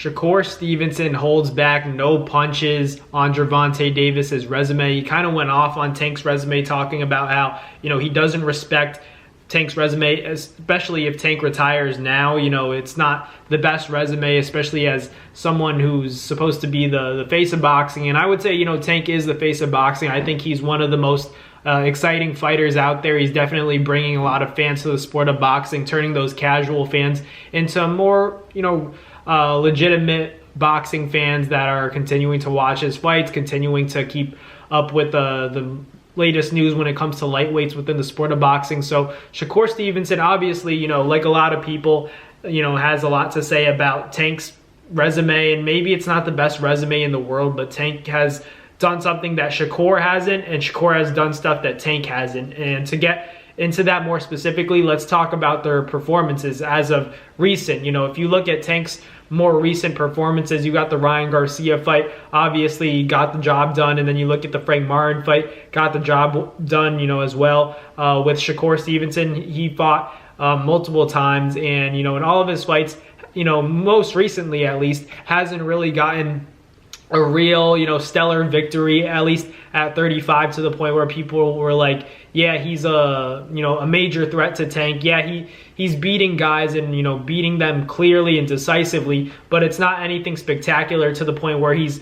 Shakur Stevenson holds back no punches on Gervonta Davis's resume. He kind of went off on Tank's resume, talking about how, he doesn't respect Tank's resume, especially if Tank retires now. It's not the best resume, especially as someone who's supposed to be the face of boxing. And I would say, Tank is the face of boxing. I think he's one of the most exciting fighters out there. He's definitely bringing a lot of fans to the sport of boxing, turning those casual fans into more, legitimate boxing fans that are continuing to watch his fights, continuing to keep up with the latest news when it comes to lightweights within the sport of boxing. So Shakur Stevenson, obviously, like a lot of people, has a lot to say about Tank's resume, and maybe it's not the best resume in the world, but Tank has done something that Shakur hasn't, and Shakur has done stuff that Tank hasn't. And to get into that more specifically, let's talk about their performances as of recent. If you look at Tank's more recent performances, you got the Ryan Garcia fight, obviously got the job done, and then you look at the Frank Martin fight, got the job done, as well. With Shakur Stevenson, he fought multiple times, and in all of his fights, most recently at least, hasn't really gotten a real, stellar victory, at least at 35, to the point where people were like, yeah, he's a major threat to Tank. Yeah, he's beating guys and, beating them clearly and decisively, but it's not anything spectacular to the point where he's,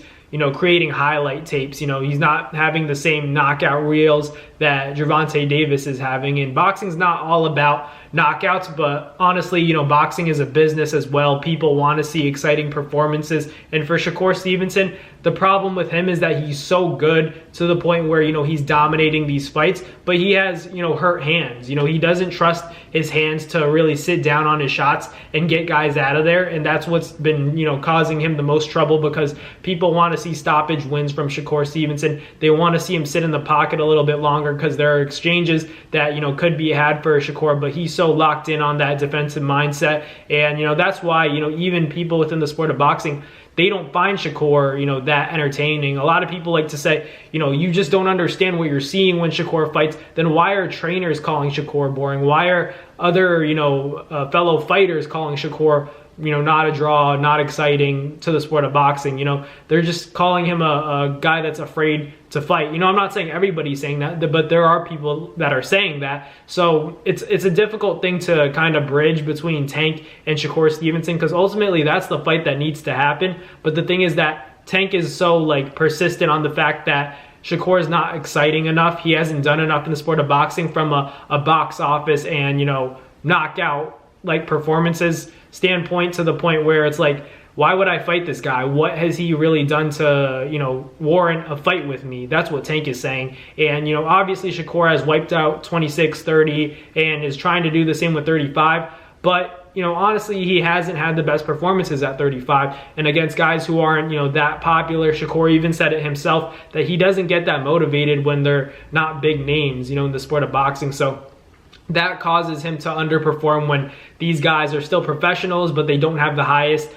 creating highlight tapes. He's not having the same knockout reels that Gervonta Davis is having. And boxing's not all about knockouts, but honestly, boxing is a business as well. People want to see exciting performances. And for Shakur Stevenson, the problem with him is that he's so good to the point where, he's dominating these fights, but he has, hurt hands. He doesn't trust his hands to really sit down on his shots and get guys out of there. And that's what's been, causing him the most trouble, because people want to see stoppage wins from Shakur Stevenson. They want to see him sit in the pocket a little bit longer, because there are exchanges that, could be had for Shakur, but he's so locked in on that defensive mindset. And, that's why, even people within the sport of boxing, they don't find Shakur, that entertaining. A lot of people like to say, you just don't understand what you're seeing when Shakur fights. Then why are trainers calling Shakur boring? Why are other, fellow fighters calling Shakur, not a draw, not exciting to the sport of boxing? They're just calling him a guy that's afraid to fight. I'm not saying everybody's saying that, but there are people that are saying that. So it's a difficult thing to kind of bridge between Tank and Shakur Stevenson, because ultimately that's the fight that needs to happen. But the thing is that Tank is so persistent on the fact that Shakur is not exciting enough. He hasn't done enough in the sport of boxing from a box office and, knockout performances standpoint, to the point where it's like, why would I fight this guy? What has he really done to, warrant a fight with me? That's what Tank is saying. And, obviously Shakur has wiped out 26, 30 and is trying to do the same with 35. But, honestly, he hasn't had the best performances at 35. And against guys who aren't, that popular. Shakur even said it himself that he doesn't get that motivated when they're not big names, in the sport of boxing. So that causes him to underperform when these guys are still professionals, but they don't have the highest,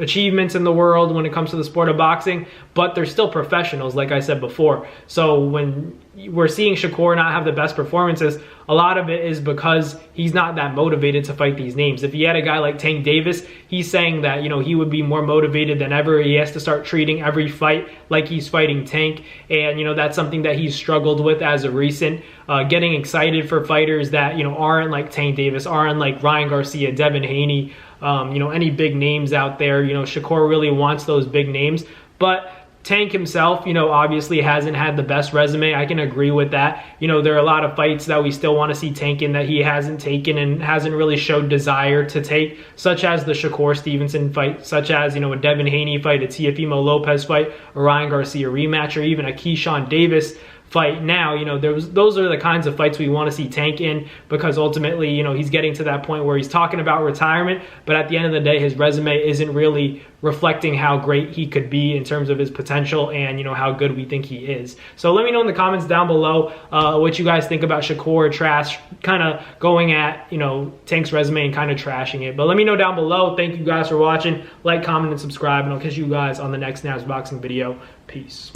achievements in the world when it comes to the sport of boxing, but they're still professionals, like I said before. So when we're seeing Shakur not have the best performances, a lot of it is because he's not that motivated to fight these names. If he had a guy like Tank Davis, he's saying that, he would be more motivated than ever. He has to start treating every fight like he's fighting Tank. And, that's something that he's struggled with as of recent, getting excited for fighters that, aren't like Tank Davis, aren't like Ryan Garcia, Devin Haney, any big names out there. Shakur really wants those big names, but Tank himself, obviously hasn't had the best resume. I can agree with that. There are a lot of fights that we still want to see Tank in that he hasn't taken and hasn't really showed desire to take, such as the Shakur Stevenson fight, such as, a Devin Haney fight, a Teofimo Lopez fight, a Ryan Garcia rematch, or even a Keyshawn Davis fight. Now, those are the kinds of fights we want to see Tank in, because ultimately, he's getting to that point where he's talking about retirement, but at the end of the day, his resume isn't really reflecting how great he could be in terms of his potential and, how good we think he is. So let me know in the comments down below what you guys think about Shakur kind of going at, Tank's resume and kind of trashing it. But let me know down below. Thank you guys for watching. Like, comment, and subscribe, and I'll catch you guys on the next Nabs Boxing video. Peace.